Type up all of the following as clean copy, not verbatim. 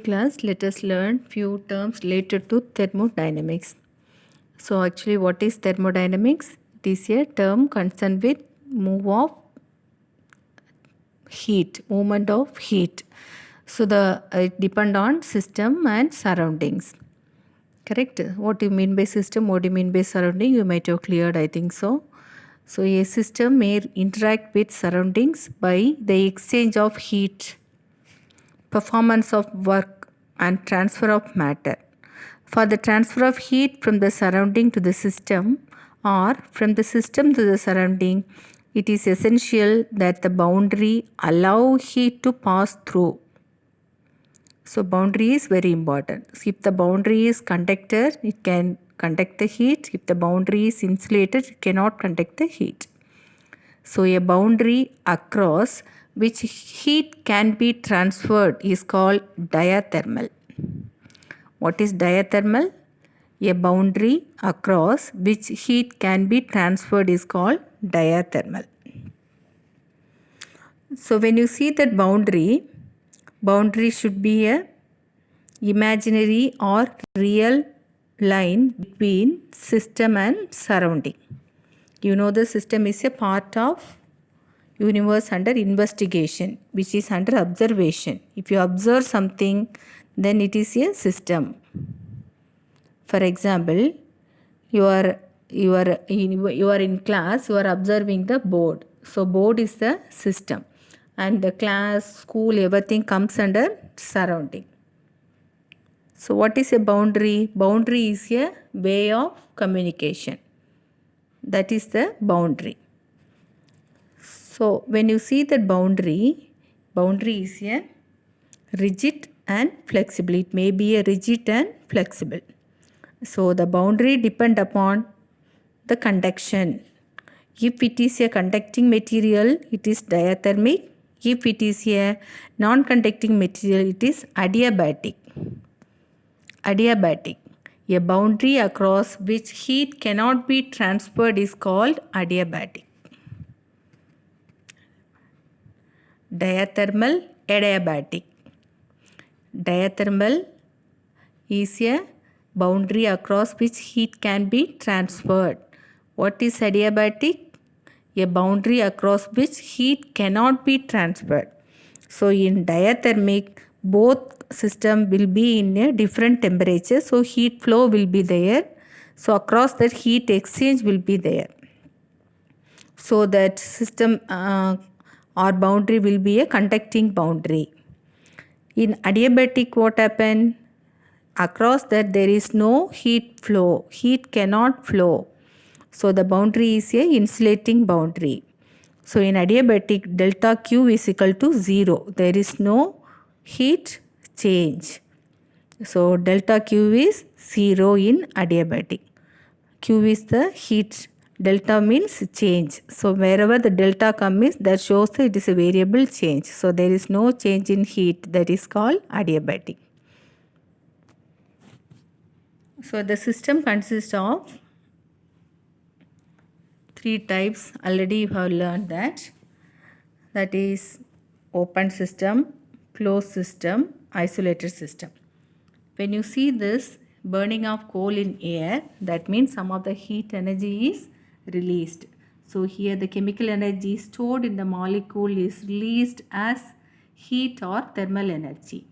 Class, let us learn few terms related to thermodynamics. So actually what is thermodynamics? It is a term concerned with movement of heat. So it depend on system and surroundings. Correct? What do you mean by system? What do you mean by surrounding? You might have cleared, I think so. So a system may interact with surroundings by the exchange of heat, performance of work, and transfer of matter. For the transfer of heat from the surrounding to the system or from the system to the surrounding, it is essential that the boundary allow heat to pass through. So boundary is very important. So if the boundary is conductor, it can conduct the heat. If the boundary is insulated, it cannot conduct the heat. So a boundary across which heat can be transferred is called diathermal. What is diathermal? A boundary across which heat can be transferred is called diathermal. So when you see that boundary should be a imaginary or real line between system and surrounding. You know the system is a part of universe under investigation, which is under observation. If you observe something, then it is a system. For example, you are in class, you are observing the board. So board is the system, and the class, school, everything comes under surrounding. So what is a boundary? Boundary is a way of communication. That is the boundary. So when you see that boundary is a rigid and flexible. It may be a rigid and flexible. So the boundary depend upon the conduction. If it is a conducting material, it is diathermic. If it is a non-conducting material, it is adiabatic. Adiabatic. A boundary across which heat cannot be transferred is called adiabatic. Diathermal, adiabatic. Diathermal is a boundary across which heat can be transferred. What is adiabatic? A boundary across which heat cannot be transferred. So in diathermic, both system will be in a different temperature. So heat flow will be there. So across that heat exchange will be there. So that system or boundary will be a conducting boundary. In adiabatic, what happened? Across that there is no heat flow. Heat cannot flow. So the boundary is a insulating boundary. So in adiabatic, delta Q is equal to 0. There is no heat change. So delta Q is 0 in adiabatic. Q is the heat. Delta means change. So wherever the delta comes, that shows that it is a variable change. So there is no change in heat. That is called adiabatic. So the system consists of three types. Already you have learned that. That is open system, closed system, isolated system. When you see this burning of coal in air, that means some of the heat energy is released. So here the chemical energy stored in the molecule is released as heat or thermal energy.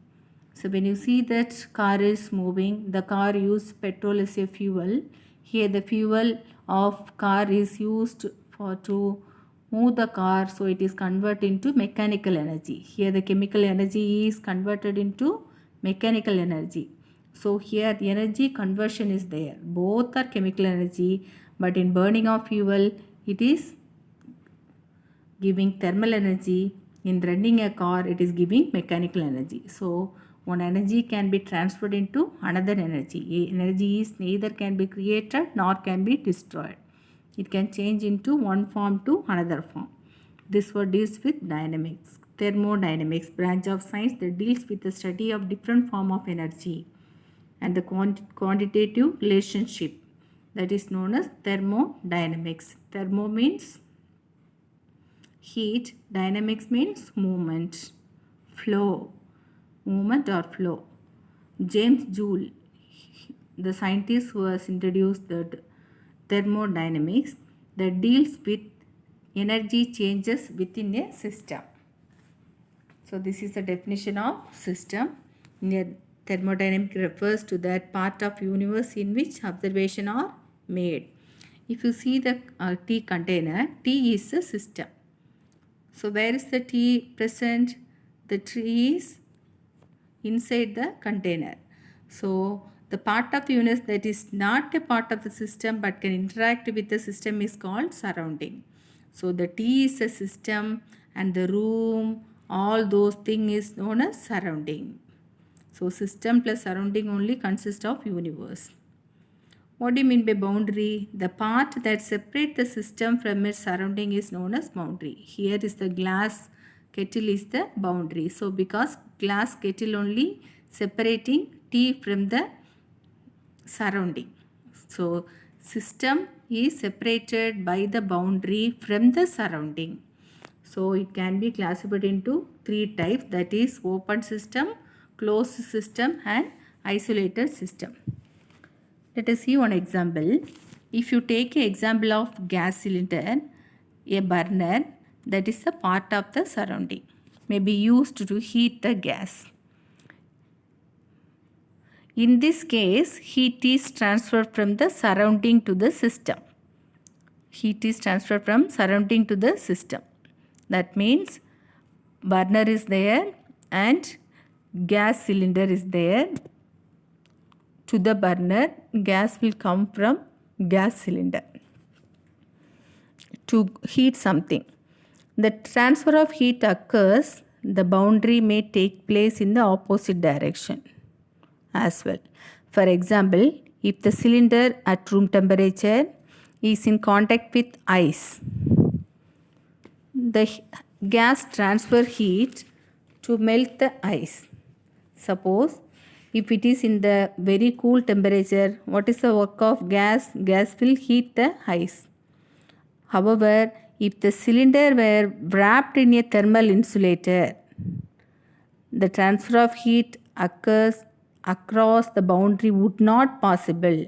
So when you see that car is moving, the car uses petrol as a fuel. Here the fuel of car is used to move the car, so it is converted into mechanical energy. Here the chemical energy is converted into mechanical energy. So here the energy conversion is there. Both are chemical energy, but in burning of fuel, it is giving thermal energy. In running a car, it is giving mechanical energy. So one energy can be transferred into another energy. Energy is neither can be created nor can be destroyed. It can change into one form to another form. This word deals with dynamics. Thermodynamics, branch of science that deals with the study of different form of energy and the quantitative relationship, that is known as thermodynamics. Thermo means heat, dynamics means movement, flow, movement or flow. James Joule, the scientist who has introduced the thermodynamics that deals with energy changes within a system. So this is the definition of system. Thermodynamic refers to that part of universe in which observation are made. If you see the tea container, tea is a system. So where is the tea present? The tea is inside the container. So the part of universe that is not a part of the system but can interact with the system is called surrounding. So the tea is a system and the room, all those things is known as surrounding. So system plus surrounding only consists of universe. What do you mean by boundary? The part that separates the system from its surrounding is known as boundary. Here is the glass kettle is the boundary. So because glass kettle only separating tea from the surrounding. So system is separated by the boundary from the surrounding. So it can be classified into three types, that is open system, closed system and isolated system. Let us see one example. If you take an example of gas cylinder, a burner that is a part of the surrounding may be used to heat the gas. In this case, heat is transferred from the surrounding to the system. Heat is transferred from surrounding to the system. That means burner is there and gas cylinder is there. To the burner, gas will come from gas cylinder to heat something. The transfer of heat occurs, the boundary may take place in the opposite direction as well. For example, if the cylinder at room temperature is in contact with ice, the gas transfer heat to melt the ice. Suppose if it is in the very cool temperature, what is the work of gas? Gas will heat the ice. However, if the cylinder were wrapped in a thermal insulator, the transfer of heat occurs across the boundary would not possible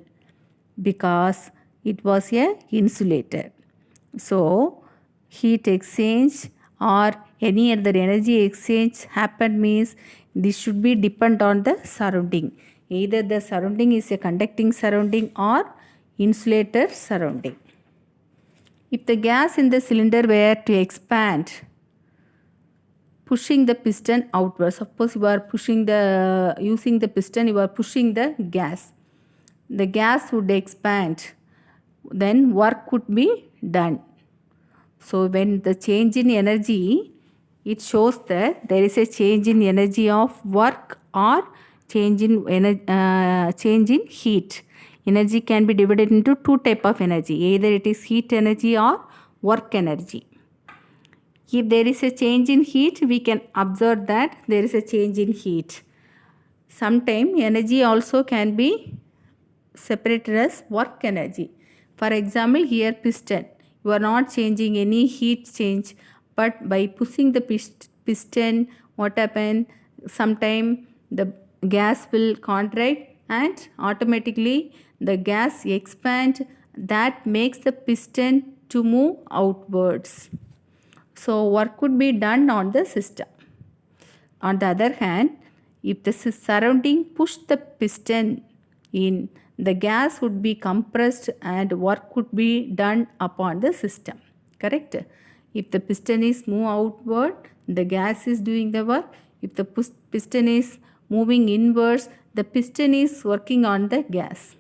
because it was a insulator. So, heat exchange or any other energy exchange happen means this should be depend on the surrounding. Either the surrounding is a conducting surrounding or insulator surrounding. If the gas in the cylinder were to expand, pushing the piston outward, suppose you are using the piston, you are pushing the gas would expand, then work could be done. So when the change in energy, it shows that there is a change in energy of work or change in heat. Energy can be divided into two type of energy. Either it is heat energy or work energy. If there is a change in heat, we can observe that there is a change in heat. Sometimes energy also can be separated as work energy. For example, here piston. You are not changing any heat change, but by pushing the piston, what happens? Sometime the gas will contract and automatically the gas expand. That makes the piston to move outwards. So work could be done on the system. On the other hand, if the surrounding push the piston in, the gas would be compressed and work could be done upon the system. Correct? If the piston is moved outward, the gas is doing the work. If the piston is moving inwards, the piston is working on the gas.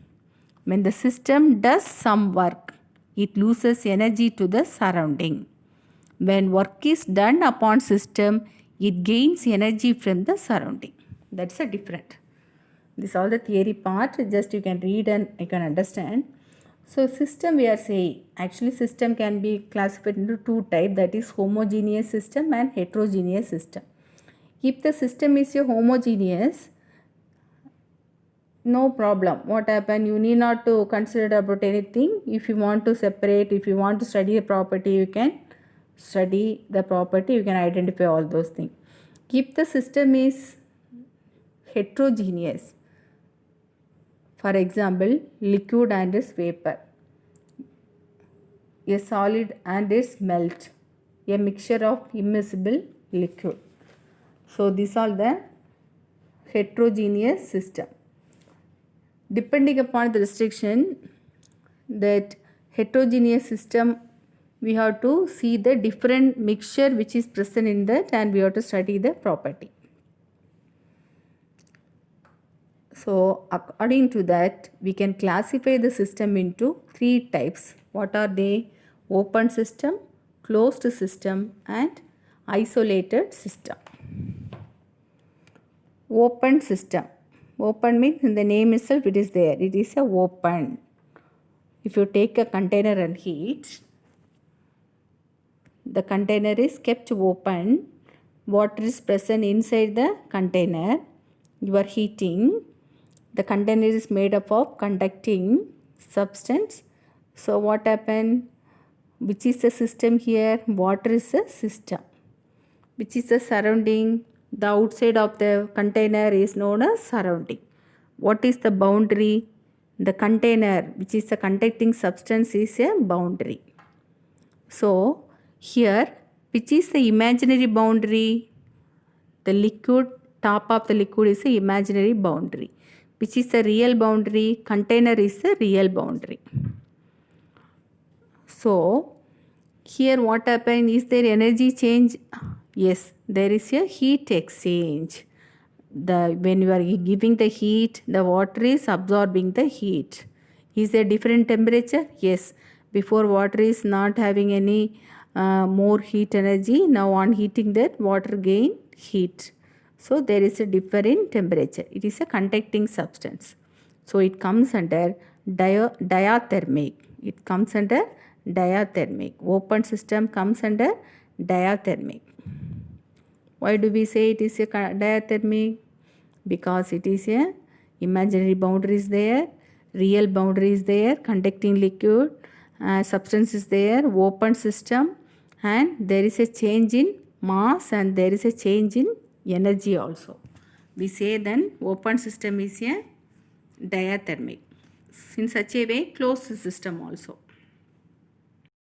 When the system does some work, it loses energy to the surrounding. When work is done upon system, it gains energy from the surrounding. That's a different. This is all the theory part. Just you can read and you can understand. So system we are saying, actually system can be classified into two types, that is homogeneous system and heterogeneous system. If the system is a homogeneous, no problem. What happen? You need not to consider about anything. If you want to separate, if you want to study a property, you can study the property, you can identify all those things. If the system is heterogeneous, For example, liquid and its vapor, a solid and its melt, a mixture of immiscible liquid. So these are the heterogeneous system. Depending upon the restriction, that heterogeneous system, we have to see the different mixture which is present in that, and we have to study the property. So according to that, we can classify the system into three types. What are they? Open system, closed system, and isolated system. Open system. Open means in the name itself it is there. It is a open. If you take a container and heat, the container is kept open. Water is present inside the container. You are heating. The container is made up of conducting substance. So what happened? Which is the system here? Water is a system. Which is the surrounding? The outside of the container is known as surrounding. What is the boundary? The container, which is the conducting substance, is a boundary. So here, which is the imaginary boundary? The liquid, top of the liquid is the imaginary boundary. Which is the real boundary? Container is the real boundary. So here what happened? Is there energy change? Yes, there is a heat exchange. When you are giving the heat, the water is absorbing the heat. Is there different temperature? Yes. Before, water is not having any more heat energy. Now on heating that, water gain heat. So there is a different temperature. It is a conducting substance. So it comes under diathermic. It comes under diathermic. Open system comes under diathermic. Why do we say it is a diathermic? Because it is a imaginary boundary is there, real boundary is there, conducting liquid, substance is there, open system, and there is a change in mass and there is a change in energy also. We say then open system is a diathermic. In such a way, closed system also.